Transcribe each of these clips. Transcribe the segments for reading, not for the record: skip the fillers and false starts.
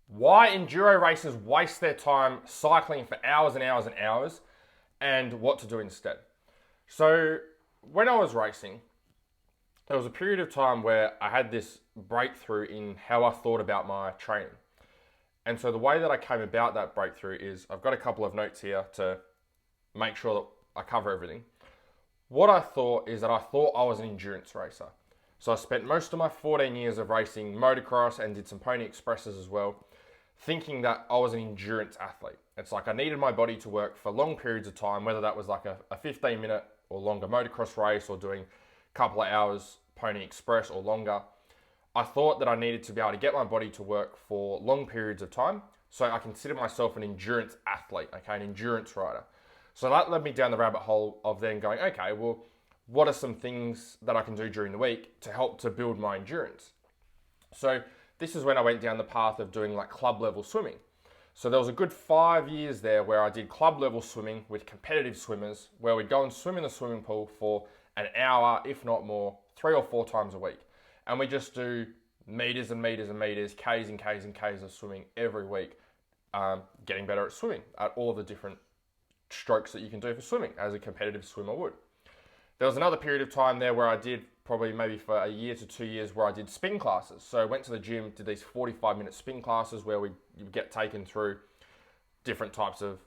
why enduro racers waste their time cycling for hours and hours and hours, and what to do instead. So, when I was racing, there was a period of time where I had this breakthrough in how I thought about my training. And so, the way that I came about that breakthrough is I've got a couple of notes here to make sure that I cover everything. What I thought is that I thought I was an endurance racer. So, I spent most of my 14 years of racing motocross and did some pony expresses as well, thinking that I was an endurance athlete. It's like I needed my body to work for long periods of time, whether that was like a 15-minute or longer motocross race or doing a couple of hours pony express or longer. I thought that I needed to be able to get my body to work for long periods of time. So I consider myself an endurance athlete, okay, an endurance rider. So that led me down the rabbit hole of then going, okay, well, what are some things that I can do during the week to help to build my endurance? So this is when I went down the path of doing like club level swimming. So there was a good 5 years there where I did club level swimming with competitive swimmers, where we'd go and swim in the swimming pool for an hour, if not more, 3 or 4 times a week. And we just do meters and meters and meters, Ks and Ks and Ks of swimming every week, getting better at swimming at all of the different strokes that you can do for swimming as a competitive swimmer would. There was another period of time there where I did probably maybe for a year to 2 years where I did spin classes. So I went to the gym, did these 45-minute spin classes where you get taken through different types of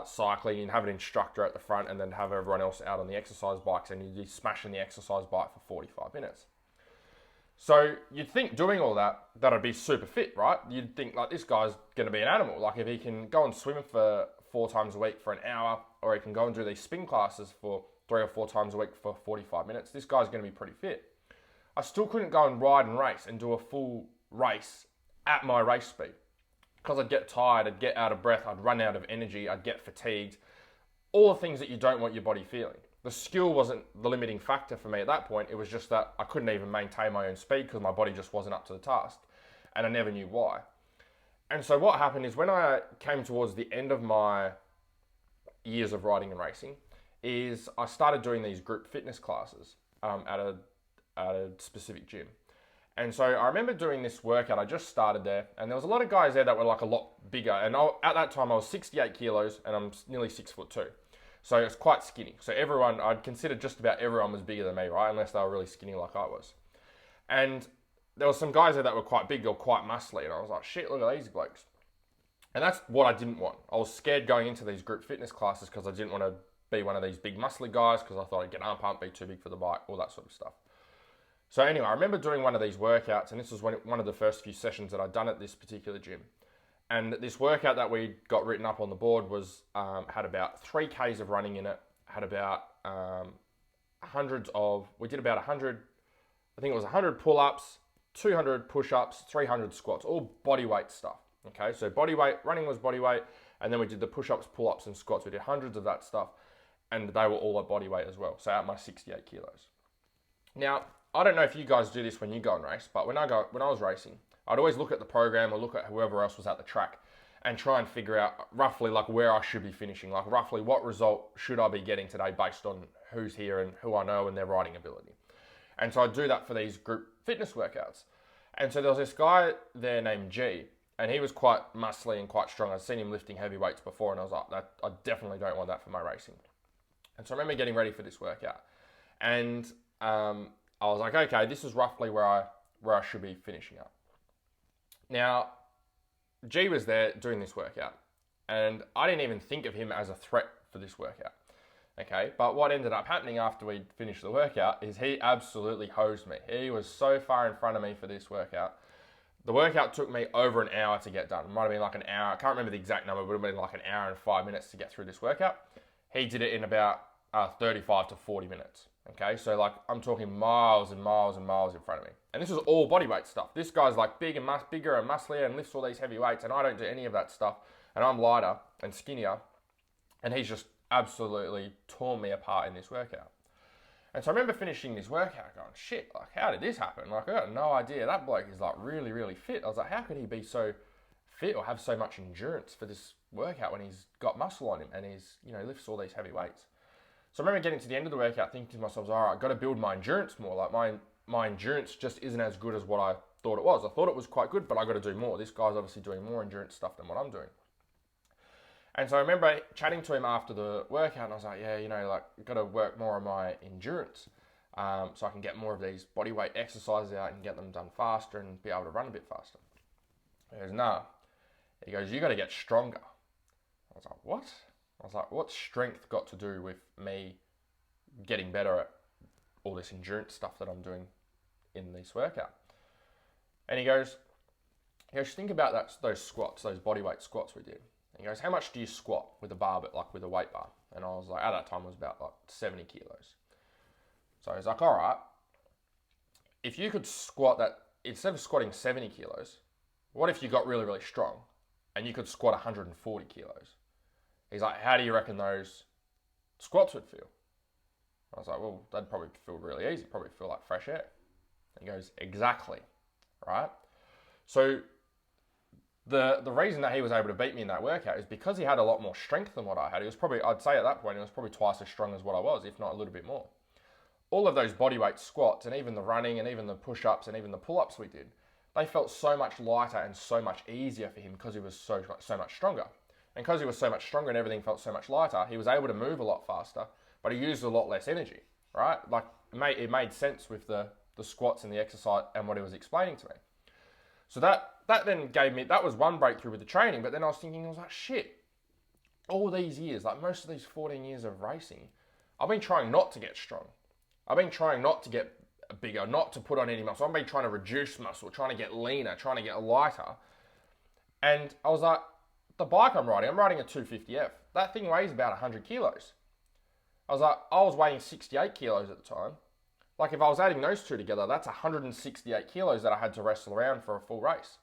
cycling and have an instructor at the front and then have everyone else out on the exercise bikes and you'd be smashing the exercise bike for 45 minutes. So you'd think doing all that, that'd be super fit, right? You'd think like this guy's going to be an animal. Like if he can go and swim for 4 times a week for an hour, or he can go and do these spin classes for 3 or 4 times a week for 45 minutes, this guy's going to be pretty fit. I still couldn't go and ride and race and do a full race at my race speed because I'd get tired, I'd get out of breath, I'd run out of energy, I'd get fatigued. All the things that you don't want your body feeling. The skill wasn't the limiting factor for me at that point. It was just that I couldn't even maintain my own speed because my body just wasn't up to the task. And I never knew why. And so what happened is when I came towards the end of my years of riding and racing, is I started doing these group fitness classes at a specific gym. And so I remember doing this workout. I just started there, and there was a lot of guys there that were like a lot bigger. And at that time, I was 68 kilos, and I'm nearly 6'2". So it's quite skinny. So everyone, I'd consider just about everyone was bigger than me, right? Unless they were really skinny like I was. And there was some guys there that were quite big or quite muscly, and I was like, shit, look at these blokes. And that's what I didn't want. I was scared going into these group fitness classes because I didn't want to be one of these big muscly guys because I thought I'd get arm pump, be too big for the bike, all that sort of stuff. So anyway, I remember doing one of these workouts, and this was one of the first few sessions that I'd done at this particular gym. And this workout that we got written up on the board was had about 3Ks of running in it, had about we did about 100, I think it was 100 pull-ups, 200 push-ups, 300 squats, all body weight stuff. Okay, so body weight, running was body weight, and then we did the push-ups, pull-ups, and squats. We did hundreds of that stuff, and they were all at body weight as well, so at my 68 kilos. Now, I don't know if you guys do this when you go and race, but when I was racing, I'd always look at the program or look at whoever else was at the track and try and figure out roughly like where I should be finishing, like roughly what result should I be getting today based on who's here and who I know and their riding ability. And so I'd do that for these group fitness workouts. And so there was this guy there named G, and he was quite muscly and quite strong. I'd seen him lifting heavy weights before, and I was like, I definitely don't want that for my racing. And so I remember getting ready for this workout, and I was like, okay, this is roughly where I should be finishing up. Now, G was there doing this workout, and I didn't even think of him as a threat for this workout. Okay, but what ended up happening after we finished the workout is he absolutely hosed me. He was so far in front of me for this workout. The workout took me over an hour to get done. It might have been like an hour. I can't remember the exact number, but it would have been like an hour and 5 minutes to get through this workout. He did it in about 35 to 40 minutes. Okay, so like I'm talking miles and miles and miles in front of me. And this is all bodyweight stuff. This guy's like bigger and musclier and lifts all these heavy weights, and I don't do any of that stuff. And I'm lighter and skinnier, and he's just absolutely torn me apart in this workout. And so I remember finishing this workout going, shit, like how did this happen? Like I got no idea. That bloke is like really, really fit. I was like, how could he be so fit or have so much endurance for this workout when he's got muscle on him and he's, lifts all these heavy weights? So I remember getting to the end of the workout thinking to myself, all right, I've got to build my endurance more. Like my endurance just isn't as good as what I thought it was. I thought it was quite good, but I got to do more. This guy's obviously doing more endurance stuff than what I'm doing. And so I remember chatting to him after the workout, and I was like, yeah, like, got to work more on my endurance, so I can get more of these body weight exercises out and get them done faster and be able to run a bit faster. He goes, nah. He goes, you got to get stronger. I was like, what? I was like, what's strength got to do with me getting better at all this endurance stuff that I'm doing in this workout? And he goes, think about those squats, those body weight squats we did. He goes, how much do you squat with a bar, but like with a weight bar? And I was like, at that time it was about like 70 kilos. So he's like, all right, if you could squat that, instead of squatting 70 kilos, what if you got really, really strong and you could squat 140 kilos? He's like, how do you reckon those squats would feel? I was like, well, that'd probably feel really easy, probably feel like fresh air. He goes, exactly, right? So the reason that he was able to beat me in that workout is because he had a lot more strength than what I had. He was probably, I'd say at that point, he was probably twice as strong as what I was, if not a little bit more. All of those bodyweight squats and even the running and even the push-ups and even the pull-ups we did, they felt so much lighter and so much easier for him because he was so much stronger. And because he was so much stronger and everything felt so much lighter, he was able to move a lot faster, but he used a lot less energy, right? Like, it made sense with the squats and the exercise and what he was explaining to me. So that then gave me, that was one breakthrough with the training, but then I was thinking, I was like, shit, all these years, like most of these 14 years of racing, I've been trying not to get strong. I've been trying not to get bigger, not to put on any muscle. I've been trying to reduce muscle, trying to get leaner, trying to get lighter. And I was like, the bike I'm riding a 250F. That thing weighs about 100 kilos. I was weighing 68 kilos at the time. Like, if I was adding those two together, that's 168 kilos that I had to wrestle around for a full race.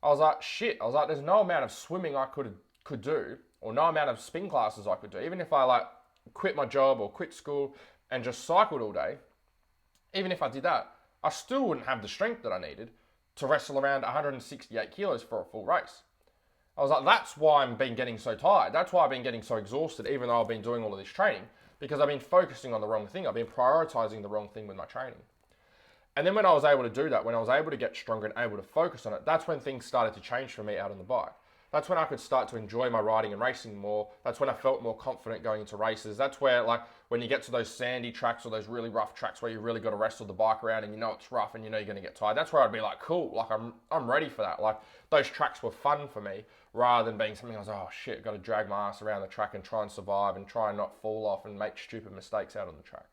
I was like, shit. I was like, there's no amount of swimming I could do, or no amount of spin classes I could do. Even if I like quit my job or quit school and just cycled all day, even if I did that, I still wouldn't have the strength that I needed to wrestle around 168 kilos for a full race. I was like, that's why I've been getting so tired. That's why I've been getting so exhausted, even though I've been doing all of this training, because I've been focusing on the wrong thing. I've been prioritizing the wrong thing with my training. And then when I was able to do that, when I was able to get stronger and able to focus on it, that's when things started to change for me out on the bike. That's when I could start to enjoy my riding and racing more. That's when I felt more confident going into races. That's where, like, when you get to those sandy tracks or those really rough tracks where you really got to wrestle the bike around and you know it's rough and you know you're going to get tired, that's where I'd be like, cool, like I'm ready for that. Like, those tracks were fun for me rather than being something I was like, oh shit, I've got to drag my ass around the track and try and survive and try and not fall off and make stupid mistakes out on the track.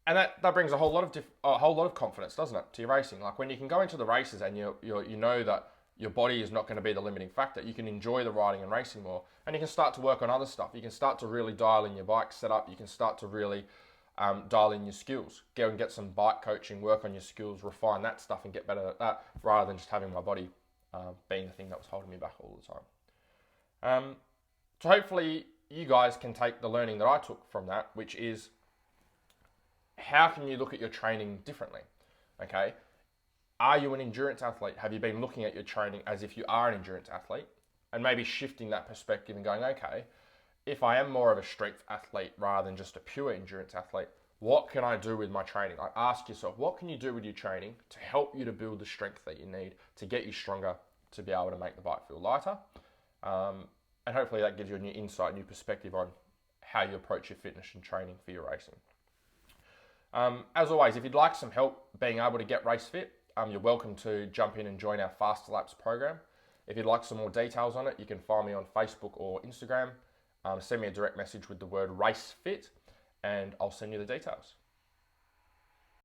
And that brings a whole lot of confidence, doesn't it, to your racing? Like, when you can go into the races and you know that your body is not going to be the limiting factor, you can enjoy the riding and racing more, and you can start to work on other stuff. You can start to really dial in your bike setup. You can start to really dial in your skills. Go and get some bike coaching, work on your skills, refine that stuff, and get better at that, rather than just having my body being the thing that was holding me back all the time. So hopefully you guys can take the learning that I took from that, which is, how can you look at your training differently? Okay. Are you an endurance athlete? Have you been looking at your training as if you are an endurance athlete, and maybe shifting that perspective and going, okay, if I am more of a strength athlete rather than just a pure endurance athlete, what can I do with my training? Like, ask yourself, what can you do with your training to help you to build the strength that you need to get you stronger, to be able to make the bike feel lighter? And hopefully that gives you a new insight, new perspective on how you approach your fitness and training for your racing. As always, if you'd like some help being able to get race fit, you're welcome to jump in and join our Faster Laps program. If you'd like some more details on it, you can find me on Facebook or Instagram. Send me a direct message with the word race fit, and I'll send you the details.